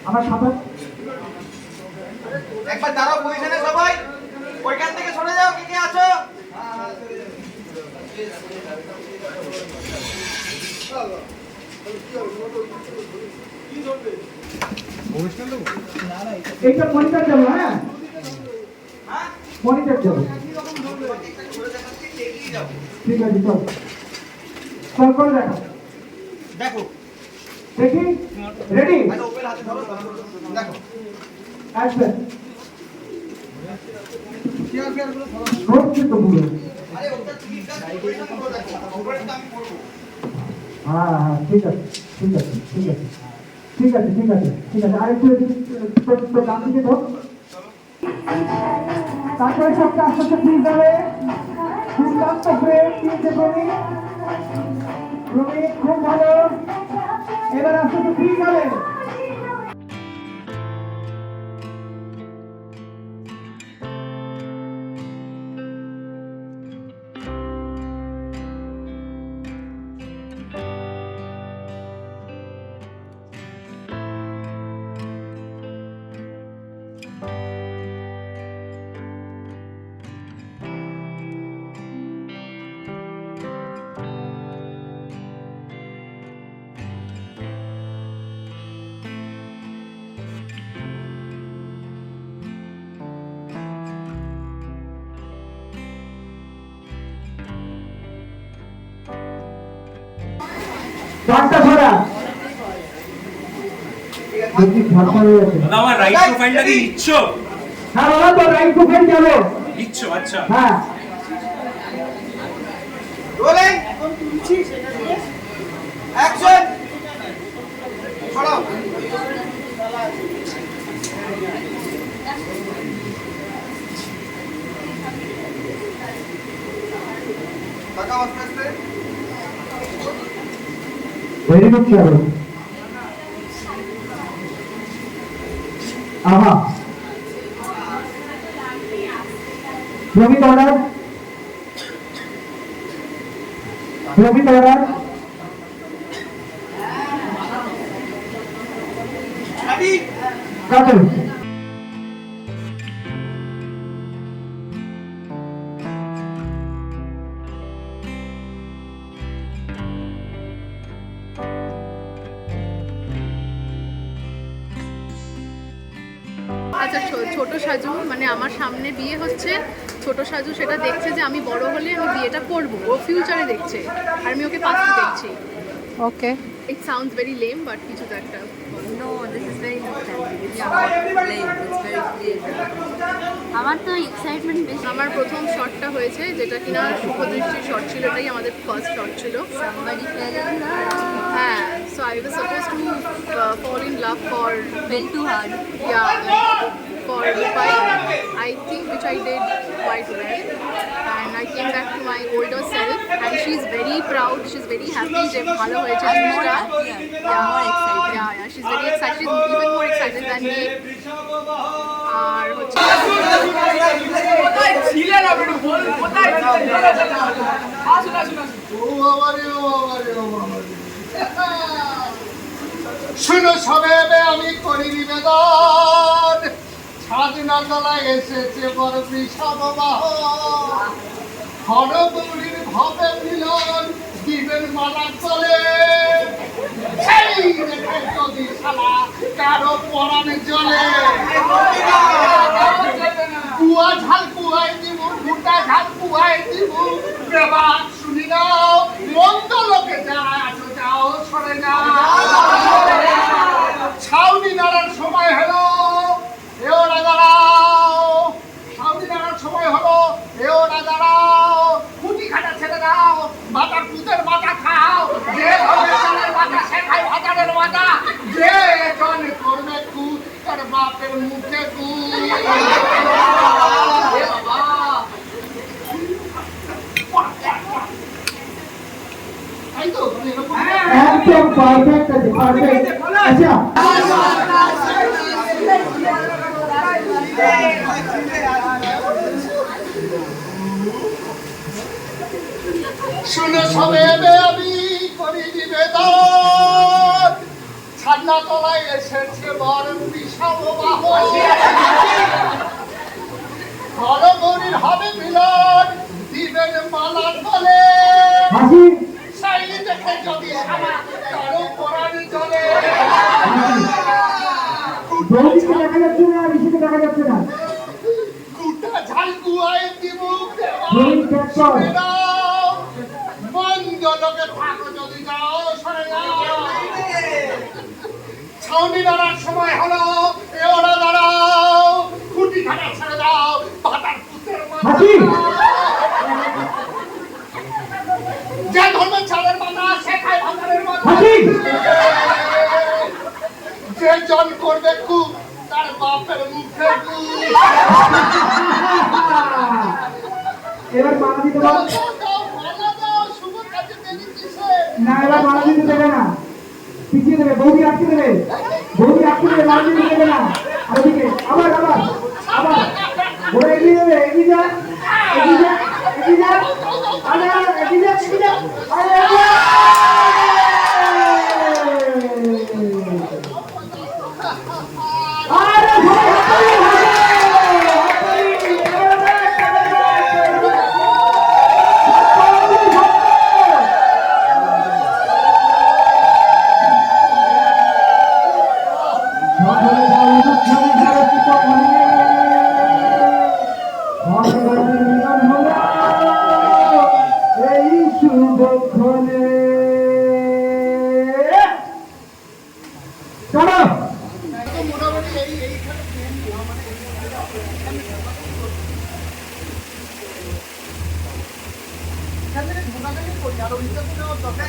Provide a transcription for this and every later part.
আমার সাথে একবার দাঁড়াও পজিশনে সবাই, ওইখান থেকে সরে যাও। কে কে আছো? এইটা মনিটর যাবো। হ্যাঁ মনিটর যাবো। ঠিক আছে চল চল করে দেখো দেখো দেখি রেডি আচ্ছা ওপেন হাতে ধরো দেখো অ্যাকশন কেয়ার গুলো ধরো। করছি তো পুরো। আরে ওটা তুমি কাজ করে দেখো, ওপরেরটা আমি করব। হ্যাঁ হ্যাঁ ঠিক আছে ঠিক আছে ঠিক আছে ঠিক আছে ঠিক আছে ঠিক আছে আরেকটু তো ডান দিকে ধর। তারপরে সবটা আস্তে আস্তে ফ্রি যাবে। দুর্দান্ত ব্রেক দিয়েছে প্রমিত। প্রমিত খুব ভালো। এবার আস্তে আস্তে ফ্রি যাবে। চারটা ছড়া দেখি ঝাপটা হয়ে গেছে। দাদা আমার রাইট প্রোফাইলটা কি নিচ্ছ? হ্যাঁ বাবা তো রাইট প্রোফাইল যাবো। নিচ্ছ? আচ্ছা হ্যাঁ রোলিং অ্যাকশন ছড়াও। টাকা আস্তে আস্তে ভেরি গুড চালু। আহা প্রমিত অর্ডার প্রমিত অর্ডার রেডি কাটুন। আচ্ছা ছোট সাজু মানে আমার সামনে বিয়ে হচ্ছে, ছোট সাজু সেটা দেখছে যে আমি বড় হলে আমি বিয়েটা করব, ও ফিউচারে দেখছে আর আমি ওকে পাস্টে দেখছি। Okay it sounds very lame but কিছু তো একটা। No, this is very nostalgic. It's not lame. It's very clear. আমার তো এক্সাইটমেন্ট বেশি। আমার প্রথম শটটা হয়েছে যেটা কিনা শুভদৃষ্টির শট ছিল, এটাই আমাদের ফার্স্ট শট ছিল। Somebody fell in love. হ্যাঁ, so I was supposed to fall in love for Fell too hard. for Rupai, I think, which I did quite well, and I came back to my older self and she's very proud, she's very happy যে ভালো হয়েছে I'm more জিনিসটা। happier. I'm more excited. Yeah, she's very excited, she's even more excited than me। আর হচ্ছে কোথায় ছিলেন আপনি বলুন, কোথায় ছিলেন? আসুন আসুন আসুন। ও বাবা রে ও বাবা রে ও বাবা রে। শুনো সবে আমি করি নিবেদন, স্বাধীনতা তলায় এসেছে বড় বৃষভ বাহন, হরগৌরীর ভবে মিলন দিবেন মালা চলে, সেই দেখে যদি শালা কারো পরাণে জ্বলে, কুয়া ঝাল কুয়ায় দিব, ফুটা ঝাল কুয়ায় দিব, বেবাক শুনি নাও, মন্দ লোকে যারা আছো যাও সরে যাও। ছাউনি নাড়ার সময় হলো, এও না দাঁড়াও, ছাউনি নাড়ার সময় হলো, এও না দাঁড়াও, কুটি খাটা ছেড়ে দাও, মাথা কুতের মাথা খাও, যে হবে চালের মাথা সে খায় ভাতারের মাথা, যে জন করবে কুত তার বাপের মুখে কুত। তাই তো তুমি এরকম একদম পারফেক্ট আছে, পারফেক্ট। আচ্ছা শুনে সবে আমি করি নিবেদন, ছান্না তলায় এসেছে বড় বিশাল বাহন, ঘরগরির হবে মিলন, দিবেন মালার তলে, হাসি সেই দেখে যদি সারা কারো পরাণী চলে। বৌদিকে দেখা যাচ্ছে না, ঋষিকে দেখা যাচ্ছে না। গুটা ঝাল গুয়ায় দিব বৌদি ত্যাগ কর। মঙ্গলকে থাকো যদি যাও সরে যাও। ছাউনি দাঁড়ার সময় হলো, এ ওরা দাঁড়াও, খুঁটি খাটা ছেড়ে দাও, পাতার পুতের হাসি যে ধর্মের চালের মাথা শেখায় ভাতারের মাথা, হাসি যে জন করবে খুব তার বাপের মুখে এবার মালা দিতে পারো শুভ কাজে দেরি কিসে? না, এবার মালা দিতে দেবে না, পিছিয়ে দেবে, বৌদি আটকে দেবে, বৌদি আটকে দেবে, মালা দিতে দেবে না। আর ওদিকে আবার আবার আবার ওরা এগিয়ে দেবে, এগিয়ে যা, এগিয়ে যা, এগিয়ে যা, আরে এগিয়ে যা, এগিয়ে যা, আরে এগিয়ে যা। আরে সবাই হাততালি, হাততালি, এই শুভক্ষণে চলো মোটামুটি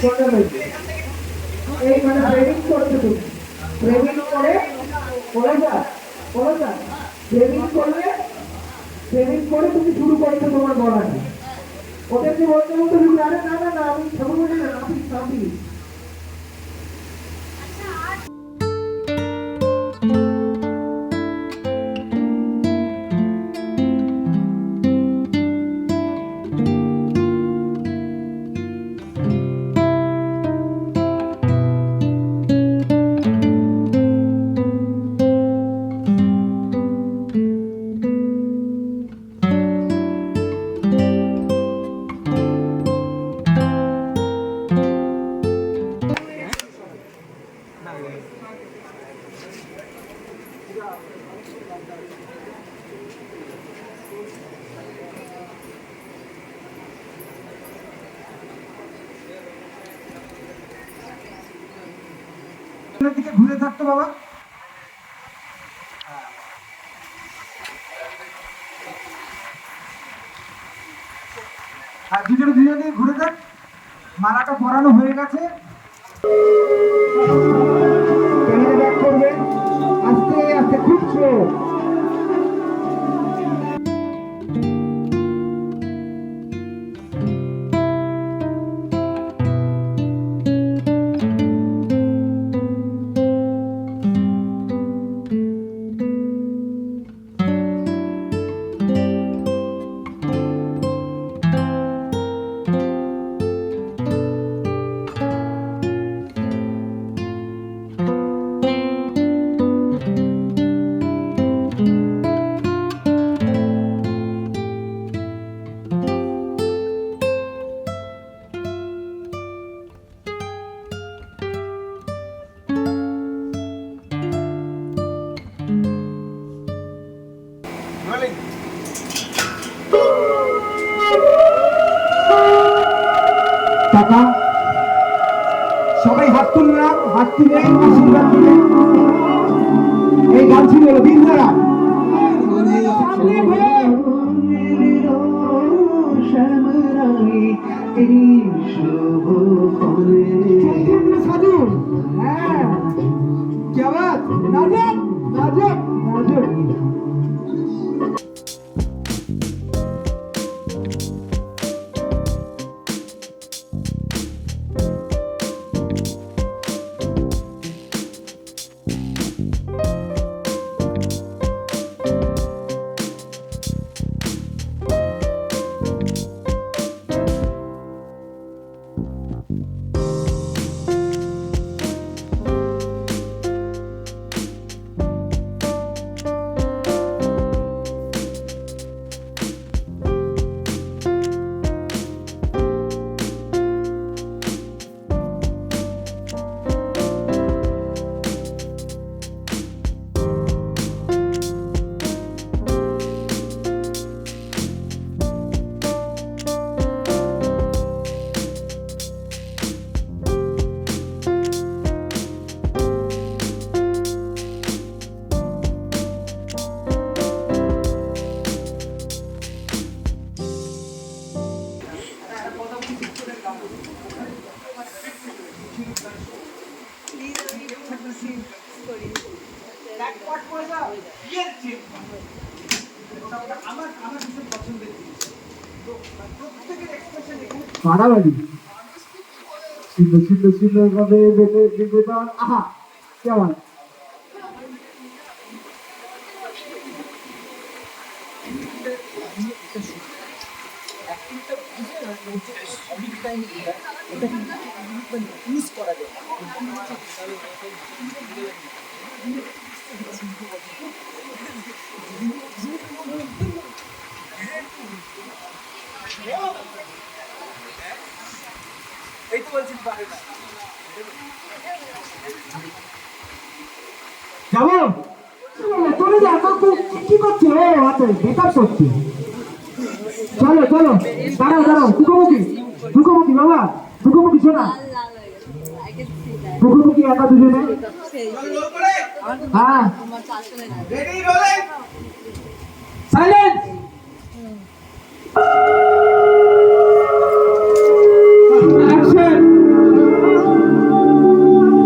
এইখানে এইখানে ট্রেনিং করছো তুমি, ট্রেনিং করে ট্রেনিং করে তুমি শুরু করছো তোমার বলাটা। ওদেরকে বলতে বলতে তুমি আরে না না না আমি সবুজ বলি না, নাফি নাফি দিকে ঘুরে থাকতো বাবা। আর দুজনে দুজনে ঘুরে থাক, মালাটা পরানো হয়ে গেছে। ক্যামেরা ব্যাক করবে, আস্তে আস্তে খুব স্লো। টাকা সবাই হাত তুললাম, হাত তুলে আশীর্বাদ দিলেন। এই গান ছিল রবীন্দ্রনাথ। সাধু হ্যাঁ क्या बात नाजब नाजब नाजब করি। মারামারি সুন্দর সুন্দর সুন্দর ভাবে বেঁধে নিবেদন আহা কেমন যাবো চলে যা কি করছে ও আচ্ছা বেকার করছে চলো চলো দাঁড়াও দাঁড়াও দুঃখমুখী বাবা দুঃখমুখী শোনা I can see that. দুঃখমুখী একা দুজনে হ্যাঁ সাইলেন্স অ্যাকশন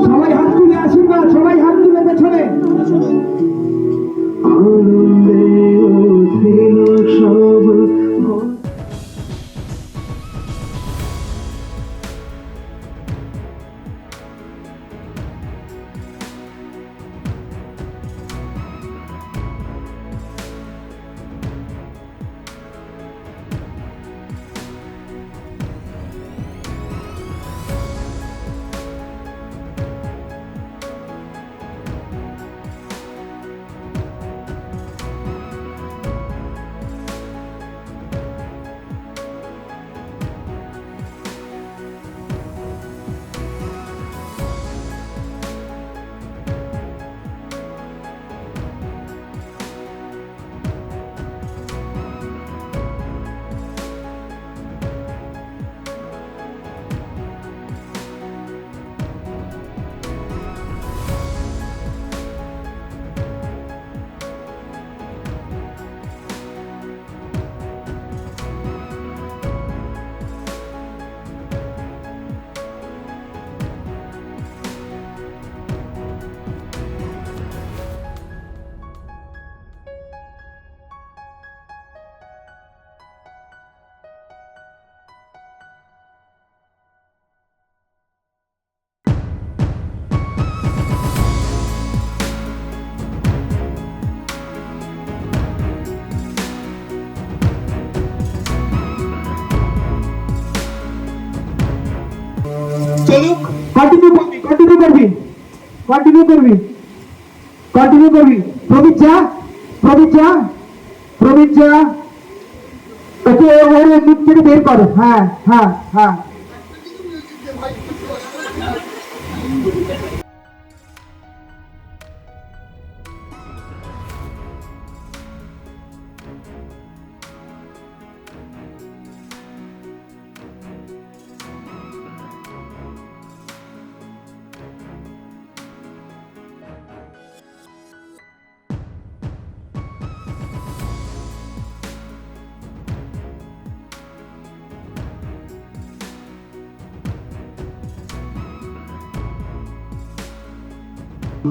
সবাই হাত তুলে আশীর্বাদ সবাই হাত তুলে পেছনে আনন্দে উঠিল সব চলুক কন্টিনিউ করবি প্রবীর যা ওকে ওর মুখ থেকে বের করো হ্যাঁ হ্যাঁ হ্যাঁ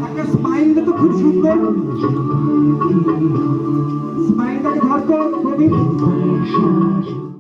একটা স্মাইলটা তো খুব সুন্দর স্মাইলটাকে ধর তো প্রদীপ